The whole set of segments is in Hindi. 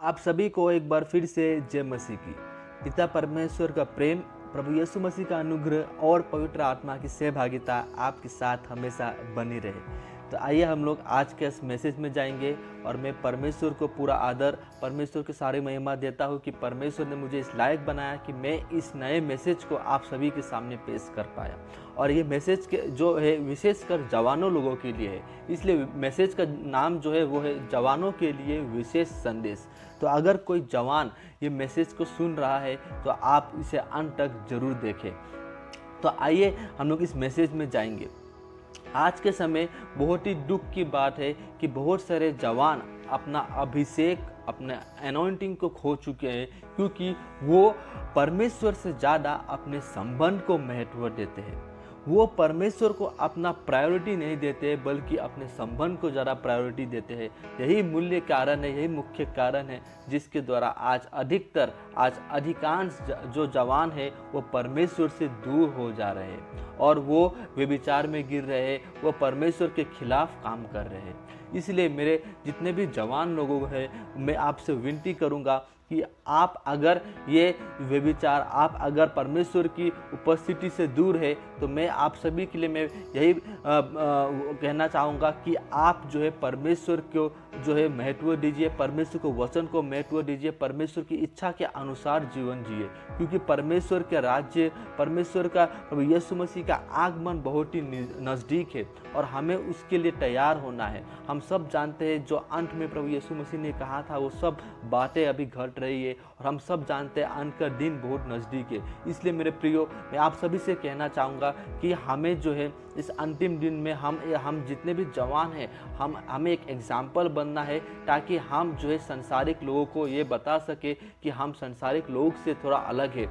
आप सभी को एक बार फिर से जय मसीह की। पिता परमेश्वर का प्रेम, प्रभु यीशु मसीह का अनुग्रह और पवित्र आत्मा की सहभागिता आपके साथ हमेशा बनी रहे। तो आइए हम लोग आज के इस मैसेज में जाएंगे और मैं परमेश्वर को पूरा आदर, परमेश्वर की सारी महिमा देता हूँ कि परमेश्वर ने मुझे इस लायक बनाया कि मैं इस नए मैसेज को आप सभी के सामने पेश कर पाया। और ये मैसेज के जो है विशेषकर जवानों लोगों के लिए है, इसलिए मैसेज का नाम जो है वो है जवानों के लिए विशेष संदेश। तो अगर कोई जवान ये मैसेज को सुन रहा है तो आप इसे अंत तक जरूर देखें। तो आइए हम लोग इस मैसेज में जाएंगे। आज के समय बहुत ही दुख की बात है कि बहुत सारे जवान अपना अभिषेक, अपने अनॉइंटिंग को खो चुके हैं, क्योंकि वो परमेश्वर से ज़्यादा अपने संबंध को महत्व देते हैं। वो परमेश्वर को अपना प्रायोरिटी नहीं देते बल्कि अपने संबंध को ज़्यादा प्रायोरिटी देते हैं। यही मूल्य कारण है, यही मुख्य कारण है जिसके द्वारा आज अधिकांश जो जवान है वो परमेश्वर से दूर हो जा रहे हैं और वो व्यभिचार में गिर रहे हैं, वो परमेश्वर के खिलाफ काम कर रहे हैं। इसलिए मेरे जितने भी जवान लोग हैं, मैं आपसे विनती करूंगा कि आप अगर ये व्यभिचार, आप अगर परमेश्वर की उपस्थिति से दूर है, तो मैं आप सभी के लिए मैं यही कहना चाहूँगा कि आप जो है परमेश्वर को जो है महत्व दीजिए, परमेश्वर को वचन को महत्व दीजिए, परमेश्वर की इच्छा के अनुसार जीवन जिए, क्योंकि परमेश्वर के राज्य, परमेश्वर का प्रभु यीशु मसीह का आगमन बहुत ही नज़दीक है और हमें उसके लिए तैयार होना है। हम सब जानते हैं जो अंत में प्रभु यीशु मसीह ने कहा था वो सब बातें अभी घट रही है और हम सब जानते हैं अंत का दिन बहुत नज़दीक है। इसलिए मेरे प्रियो, मैं आप सभी से कहना चाहूँगा कि हमें जो है इस अंतिम दिन में हम जितने भी जवान हैं, हमें एक एग्जाम्पल बनना है, ताकि हम जो है संसारिक लोगों को ये बता सके कि हम संसारिक लोग से थोड़ा अलग है।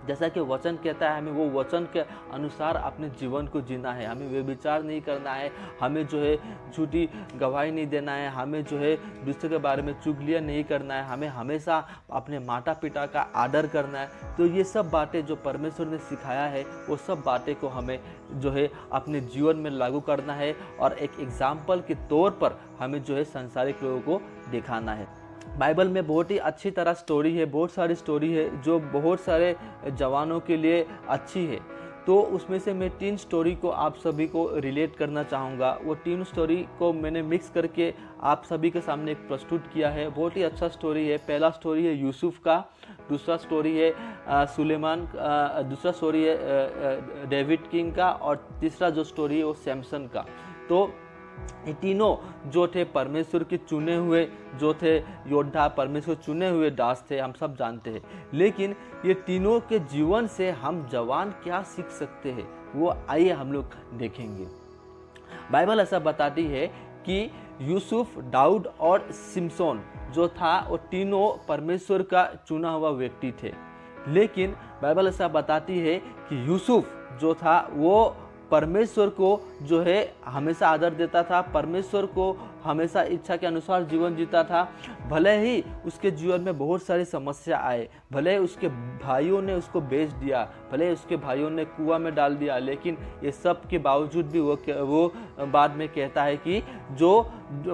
जैसा कि वचन कहता है, हमें वो वचन के अनुसार अपने जीवन को जीना है। हमें व्यभिचार नहीं करना है, हमें जो है झूठी गवाही नहीं देना है, हमें जो है दूसरे के बारे में चुगलियाँ नहीं करना है, हमें हमेशा अपने माता पिता का आदर करना है। तो ये सब बातें जो परमेश्वर ने सिखाया है, वो सब बातें को हमें जो है अपने जीवन में लागू करना है और एक एग्जाम्पल के तौर पर हमें जो है संसारिक लोगों को दिखाना है। बाइबल में बहुत ही अच्छी तरह स्टोरी है, बहुत सारी स्टोरी है जो बहुत सारे जवानों के लिए अच्छी है। तो उसमें से मैं 3 स्टोरी को आप सभी को रिलेट करना चाहूँगा। वो 3 स्टोरी को मैंने मिक्स करके आप सभी के सामने एक प्रस्तुत किया है। बहुत ही अच्छा स्टोरी है। पहला स्टोरी है यूसुफ का, दूसरा स्टोरी है सुलेमान, दूसरा स्टोरी है डेविड किंग का और तीसरा जो स्टोरी है वो सैमसन का। तो ये तीनों जो थे परमेश्वर के चुने हुए जो थे योद्धा, परमेश्वर चुने हुए दास थे, हम सब जानते हैं। लेकिन ये तीनों के जीवन से हम जवान क्या सीख सकते हैं, वो आइए हम लोग देखेंगे। बाइबल ऐसा बताती है कि यूसुफ, दाऊद और सिमसोन जो था वो तीनों परमेश्वर का चुना हुआ व्यक्ति थे। लेकिन बाइबल ऐसा बताती है कि यूसुफ जो था वो परमेश्वर को जो है हमेशा आदर देता था, परमेश्वर को हमेशा इच्छा के अनुसार जीवन जीता था। भले ही उसके जीवन में बहुत सारी समस्या आए, भले ही उसके भाइयों ने उसको बेच दिया, भले ही उसके भाइयों ने कुआं में डाल दिया, लेकिन ये सब के बावजूद भी वो बाद में कहता है कि जो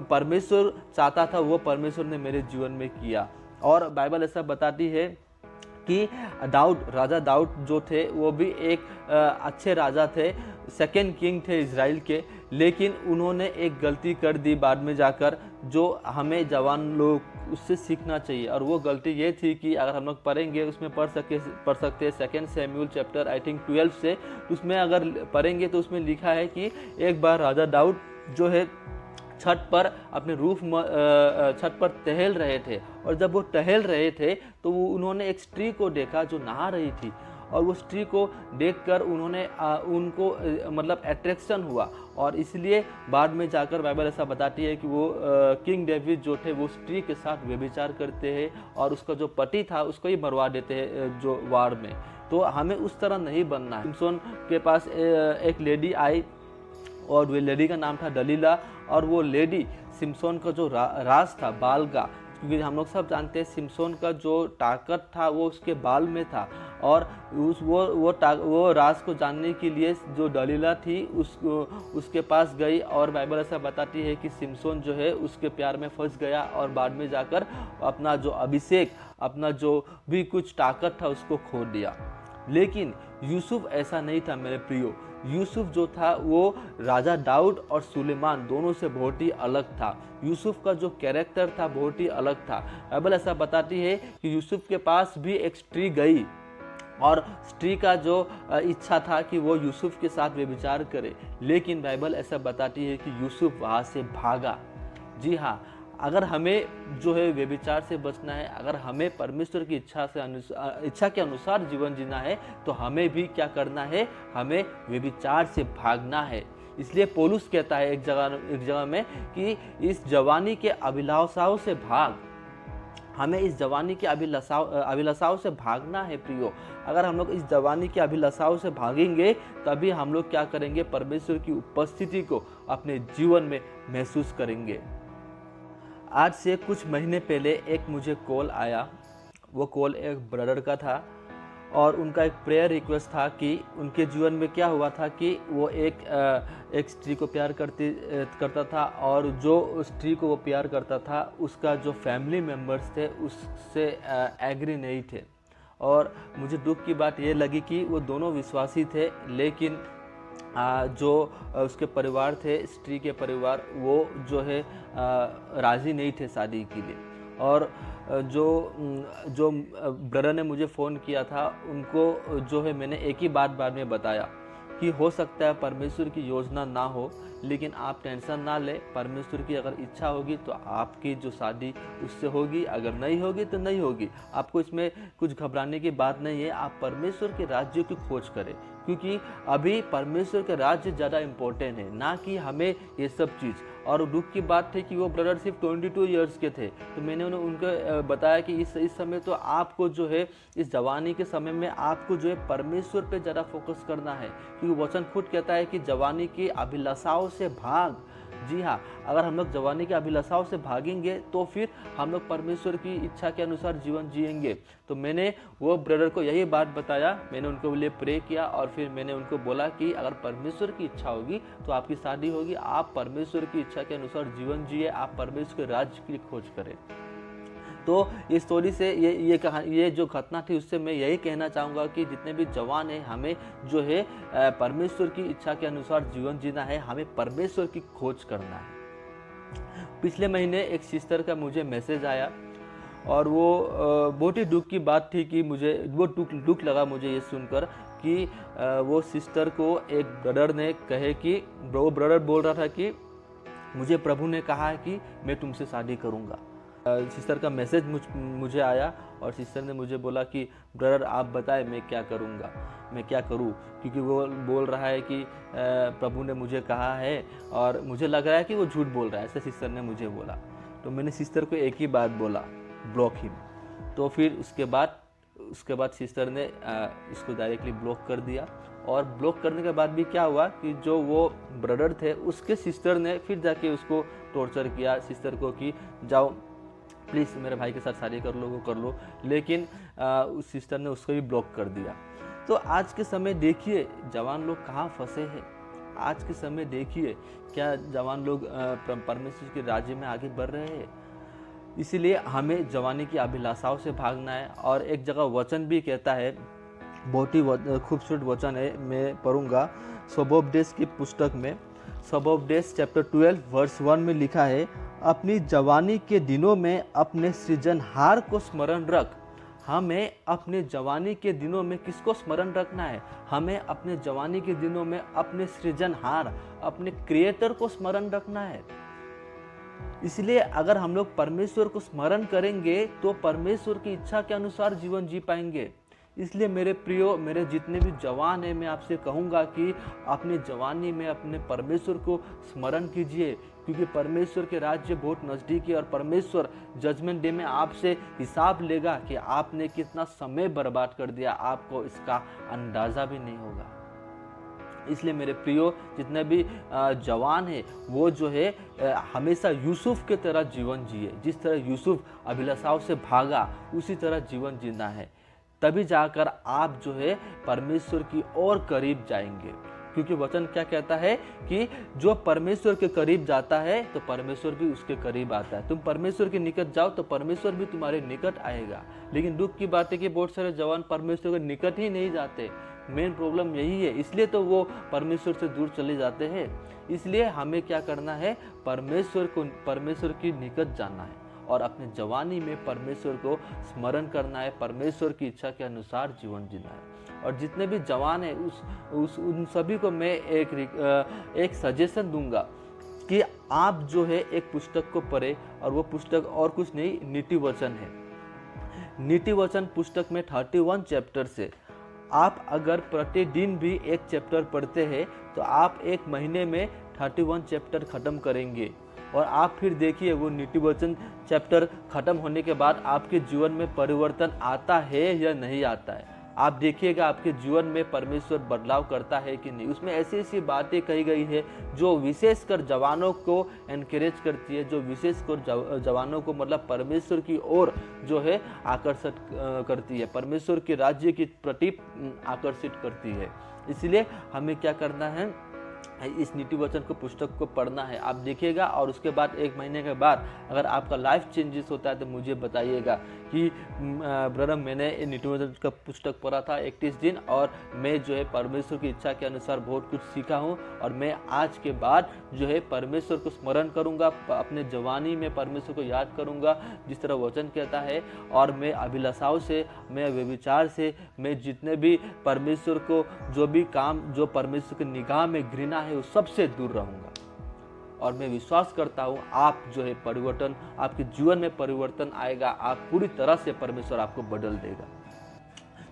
परमेश्वर चाहता था वो परमेश्वर ने मेरे जीवन में किया। और बाइबल ऐसा बताती है कि राजा दाऊद जो थे वो भी एक अच्छे राजा थे, सेकेंड किंग थे इज़राइल के। लेकिन उन्होंने एक गलती कर दी बाद में जाकर, जो हमें जवान लोग उससे सीखना चाहिए। और वो गलती ये थी कि अगर हम लोग पढ़ेंगे, उसमें पढ़ सकते हैं 2 शमूएल चैप्टर आई थिंक 12 से, उसमें अगर पढ़ेंगे तो उसमें लिखा है कि एक बार राजा दाऊद जो है छत पर अपने छत पर टहल रहे थे, और जब वो टहल रहे थे तो उन्होंने एक स्त्री को देखा जो नहा रही थी, और वो स्त्री को देखकर उनको मतलब अट्रैक्शन हुआ, और इसलिए बाद में जाकर बाइबल ऐसा बताती है कि वो किंग डेविड जो थे वो स्त्री के साथ व्यभिचार करते हैं, और उसका जो पति था उसको ही मरवा देते हैं जो वार में। तो हमें उस तरह नहीं बनना है। सिमसोन के पास एक लेडी आई, और वो लेडी का नाम था दलीला, और वो लेडी सिमसोन का जो राज था बाल का, क्योंकि हम लोग सब जानते हैं सिमसोन का जो ताकत था वो उसके बाल में था, और वो राज को जानने के लिए जो दलीला थी उसके पास गई, और बाइबल ऐसा बताती है कि सिमसोन जो है उसके प्यार में फंस गया, और बाद में जाकर अपना जो अभिषेक, अपना जो भी कुछ ताकत था उसको खो दिया। लेकिन यूसुफ ऐसा नहीं था मेरे प्रियो। यूसुफ जो था वो राजा दाऊद और सुलेमान दोनों से बहुत ही अलग था। यूसुफ का जो कैरेक्टर था बहुत ही अलग था। बाइबल ऐसा बताती है कि यूसुफ के पास भी एक स्त्री गई, और स्त्री का जो इच्छा था कि वो यूसुफ के साथ व्यभिचार करे, लेकिन बाइबल ऐसा बताती है कि यूसुफ वहाँ से भागा। जी हाँ, अगर हमें जो है व्यभिचार से बचना है, अगर हमें परमेश्वर की इच्छा के अनुसार जीवन जीना है, तो हमें भी क्या करना है, हमें व्यभिचार से भागना है। इसलिए पौलुस कहता है एक जगह में कि इस जवानी के अभिलाषाओं से भाग। हमें इस जवानी की अभिलाषाओं से भागना है प्रियो। अगर हम लोग इस जवानी की अभिलाषाओं से भागेंगे, तभी हम लोग क्या करेंगे, परमेश्वर की उपस्थिति को अपने जीवन में महसूस करेंगे। आज से कुछ महीने पहले एक मुझे कॉल आया। वो कॉल एक ब्रदर का था, और उनका एक प्रेयर रिक्वेस्ट था कि उनके जीवन में क्या हुआ था कि वो एक स्त्री को प्यार करता था, और जो स्त्री को वो प्यार करता था उसका जो फैमिली मेम्बर्स थे उससे एग्री नहीं थे। और मुझे दुख की बात ये लगी कि वो दोनों विश्वासी थे, लेकिन जो उसके परिवार थे, स्त्री के परिवार, वो जो है राज़ी नहीं थे शादी के लिए। और जो ब्रदर ने मुझे फ़ोन किया था, उनको जो है मैंने एक ही बात बाद में बताया कि हो सकता है परमेश्वर की योजना ना हो, लेकिन आप टेंशन ना ले। परमेश्वर की अगर इच्छा होगी तो आपकी जो शादी उससे होगी, अगर नहीं होगी तो नहीं होगी। आपको इसमें कुछ घबराने की बात नहीं है। आप परमेश्वर के राज्य की खोज करें, क्योंकि अभी परमेश्वर के राज्य ज़्यादा इम्पोर्टेंट है, ना कि हमें ये सब चीज़। और दुख की बात थी कि वो ब्रदर सिर्फ 22 ईयर्स के थे, तो मैंने उनको बताया कि इस समय तो आपको जो है, इस जवानी के समय में आपको जो है परमेश्वर पे ज़्यादा फोकस करना है, क्योंकि वचन खुद कहता है कि जवानी की अभिलाषाओं से भाग। जी हाँ, अगर हम लोग जवानी की अभिलाषाओं से भागेंगे तो फिर हम लोग परमेश्वर की इच्छा के अनुसार जीवन जिएंगे। तो मैंने वो ब्रदर को यही बात बताया, मैंने उनको लिए प्रे किया, और फिर मैंने उनको बोला कि अगर परमेश्वर की इच्छा होगी तो आपकी शादी होगी। आप परमेश्वर की इच्छा के अनुसार जीवन जिए, आप परमेश्वर के राज्य की खोज करें। तो ये स्टोरी से ये जो घटना थी उससे मैं यही कहना चाहूँगा कि जितने भी जवान हैं, हमें जो है परमेश्वर की इच्छा के अनुसार जीवन जीना है, हमें परमेश्वर की खोज करना है। पिछले महीने एक सिस्टर का मुझे मैसेज आया, और वो बहुत ही दुख की बात थी कि मुझे वो दुख लगा मुझे ये सुनकर कि वो सिस्टर को एक ब्रदर ने कहे कि वो ब्रदर बोल रहा था कि मुझे प्रभु ने कहा है कि मैं तुमसे शादी करूँगा। सिस्टर का मैसेज मुझे आया, और सिस्टर ने मुझे बोला कि ब्रदर आप बताएं मैं क्या करूँगा, मैं क्या करूँ, क्योंकि वो बोल रहा है कि प्रभु ने मुझे कहा है, और मुझे लग रहा है कि वो झूठ बोल रहा है, ऐसे सिस्टर ने मुझे बोला। तो मैंने सिस्टर को एक ही बात बोला, ब्लॉक हिम। तो फिर उसके बाद सिस्टर ने इसको डायरेक्टली ब्लॉक कर दिया। और ब्लॉक करने के बाद भी क्या हुआ कि जो वो ब्रदर थे उसके सिस्टर ने फिर जाके उसको टॉर्चर किया सिस्टर को कि जाओ प्लीज़ मेरे भाई के साथ शादी कर लो, वो कर लो, लेकिन उस सिस्टर ने उसको भी ब्लॉक कर दिया। तो आज के समय देखिए जवान लोग कहाँ फंसे हैं। आज के समय देखिए क्या जवान लोग परमेश्वर के राज्य में आगे बढ़ रहे हैं। इसीलिए हमें जवानी की अभिलाषाओं से भागना है। और एक जगह वचन भी कहता है, बहुत ही खूबसूरत वचन है, मैं पढ़ूंगा। स्वभावोपदेश की पुस्तक में स्वभावोपदेश चैप्टर 12 वर्स 1 में लिखा है, अपनी जवानी के दिनों में अपने सृजनहार को स्मरण रख। हमें अपने जवानी के दिनों में किसको स्मरण रखना है? हमें अपने जवानी के दिनों में अपने सृजनहार, अपने क्रिएटर को स्मरण रखना है। इसलिए अगर हम लोग परमेश्वर को स्मरण करेंगे तो परमेश्वर की इच्छा के अनुसार जीवन जी पाएंगे। इसलिए मेरे प्रियो, मेरे जितने भी जवान हैं, मैं आपसे कहूँगा कि अपने जवानी में अपने परमेश्वर को स्मरण कीजिए, क्योंकि परमेश्वर के राज्य बहुत नज़दीक है और परमेश्वर जजमेंट डे में आपसे हिसाब लेगा कि आपने कितना समय बर्बाद कर दिया, आपको इसका अंदाज़ा भी नहीं होगा। इसलिए मेरे प्रियो, जितने भी जवान हैं वो जो है हमेशा यूसुफ के तरह जीवन जिए। जिस तरह यूसुफ अभिलाषाओं से भागा उसी तरह जीवन जीना है, तभी जाकर आप जो है परमेश्वर की और करीब जाएंगे। क्योंकि वचन क्या कहता है कि जो परमेश्वर के करीब जाता है तो परमेश्वर भी उसके करीब आता है। तुम परमेश्वर के निकट जाओ तो परमेश्वर भी तुम्हारे निकट आएगा। लेकिन दुख की बात है कि बहुत सारे जवान परमेश्वर के निकट ही नहीं जाते। मेन प्रॉब्लम यही है, इसलिए तो वो परमेश्वर से दूर चले जाते हैं। इसलिए हमें क्या करना है? परमेश्वर की निकट जाना है और अपने जवानी में परमेश्वर को स्मरण करना है, परमेश्वर की इच्छा के अनुसार जीवन जीना है। और जितने भी जवान हैं उन सभी को मैं एक सजेशन दूंगा कि आप जो है एक पुस्तक को पढ़े, और वो पुस्तक और कुछ नहीं, नीति वचन है। नीति वचन पुस्तक में 31 चैप्टर से आप अगर प्रतिदिन भी एक चैप्टर पढ़ते हैं तो आप एक महीने में 31 चैप्टर खत्म करेंगे। और आप फिर देखिए वो नीति वचन चैप्टर खत्म होने के बाद आपके जीवन में परिवर्तन आता है या नहीं आता है। आप देखिएगा आपके जीवन में परमेश्वर बदलाव करता है कि नहीं। उसमें ऐसी ऐसी बातें कही गई है जो विशेषकर जवानों को एनकरेज करती है, जो विशेषकर जवानों को मतलब परमेश्वर की ओर जो है आकर्षित करती है, परमेश्वर के राज्य की प्रति आकर्षित करती है। इसलिए हमें क्या करना है? इस नीति वचन को पुस्तक को पढ़ना है। आप देखिएगा और उसके बाद एक महीने के बाद अगर आपका लाइफ चेंजेस होता है तो मुझे बताइएगा कि ब्रदर मैंने नीति वचन का पुस्तक पढ़ा था 31 दिन और मैं जो है परमेश्वर की इच्छा के अनुसार बहुत कुछ सीखा हूँ और मैं आज के बाद जो है परमेश्वर को स्मरण करूँगा, अपने जवानी में परमेश्वर को याद करूँगा जिस तरह वचन कहता है। और मैं अभिलाषाओं से, मैं व्यभिचार से, मैं जितने भी परमेश्वर को जो भी काम जो परमेश्वर की निगाह में घृणा है उस सबसे दूर रहूँगा। और मैं विश्वास करता हूँ आप जो है परिवर्तन, आपके जीवन में परिवर्तन आएगा, आप पूरी तरह से परमेश्वर आपको बदल देगा।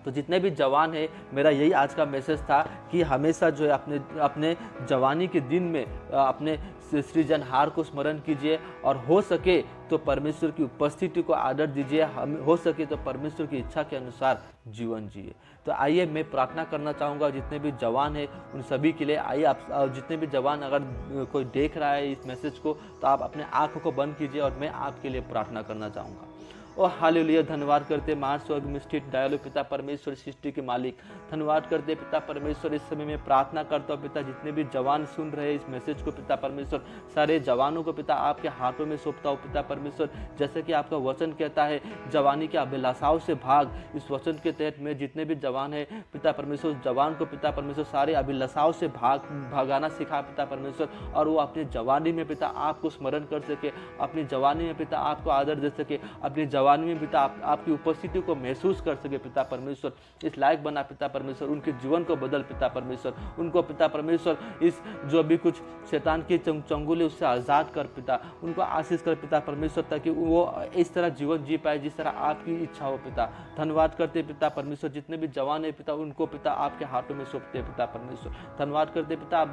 तो जितने भी जवान हैं, मेरा यही आज का मैसेज था कि हमेशा जो है अपने जवानी के दिन में अपने सृजनहार को स्मरण कीजिए और हो सके तो परमेश्वर की उपस्थिति को आदर दीजिए, हम हो सके तो परमेश्वर की इच्छा के अनुसार जीवन जिए। तो आइए मैं प्रार्थना करना चाहूँगा जितने भी जवान हैं उन सभी के लिए। आइए आप जितने भी जवान अगर कोई देख रहा है इस मैसेज को तो आप अपने आँखों को बंद कीजिए और मैं आपके लिए प्रार्थना करना चाहूँगा। ओ हालेलुया, धन्यवाद करते महान स्वर्ग में स्थित दयालु पिता परमेश्वर, सृष्टि के मालिक, धन्यवाद करते पिता परमेश्वर। इस समय में प्रार्थना करता हूँ पिता जितने भी जवान सुन रहे इस मैसेज को पिता परमेश्वर, सारे जवानों को पिता आपके हाथों में सौंपता हूँ पिता परमेश्वर। जैसे कि आपका वचन कहता है जवानी के अभिलाषाओं से भाग, इस वचन के तहत में जितने भी जवान है पिता परमेश्वर, जवान को पिता परमेश्वर सारे अभिलाषाओं से भागाना सिखा पिता परमेश्वर, और वो अपनी जवानी में पिता आपको स्मरण कर सके, अपनी जवानी में पिता आपको आदर दे सके, अपनी जवानी में पिता आपकी उपस्थिति को महसूस कर सके पिता परमेश्वर। इस लायक बना पिता परमेश्वर, उनके जीवन को बदल पिता परमेश्वर, उनको पिता परमेश्वर इस जो भी कुछ शैतान की चंगुली उससे आज़ाद कर पिता, उनको आशीष कर पिता परमेश्वर, ताकि वो इस तरह जीवन जी पाए जिस तरह आपकी इच्छा हो पिता। धन्यवाद करते पिता परमेश्वर, जितने भी जवान है पिता उनको पिता आपके हाथों में सौंपते पिता परमेश्वर। धन्यवाद करते पिता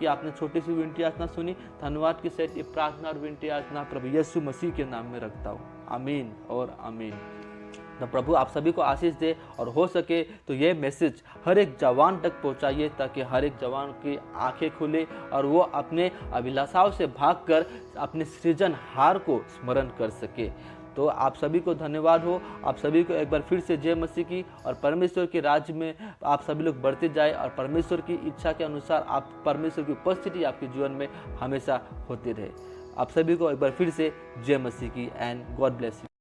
कि आपने छोटी सी विनती याचना सुनी। धन्यवाद की सहित ये प्रार्थना और विनती याचना प्रभु यीशु मसीह के नाम में रखता हूँ, आमीन और आमीन। तो प्रभु आप सभी को आशीष दे और हो सके तो ये मैसेज हर एक जवान तक पहुंचाइए ताकि हर एक जवान की आंखें खुले और वो अपने अभिलाषाओं से भागकर अपने सृजनहार को स्मरण कर सके। तो आप सभी को धन्यवाद हो, आप सभी को एक बार फिर से जय मसीह की, और परमेश्वर के राज्य में आप सभी लोग बढ़ते जाए और परमेश्वर की इच्छा के अनुसार आप परमेश्वर की उपस्थिति आपके जीवन में हमेशा होती रहे। आप सभी को एक बार फिर से जय मसीह की एंड गॉड ब्लेस यू।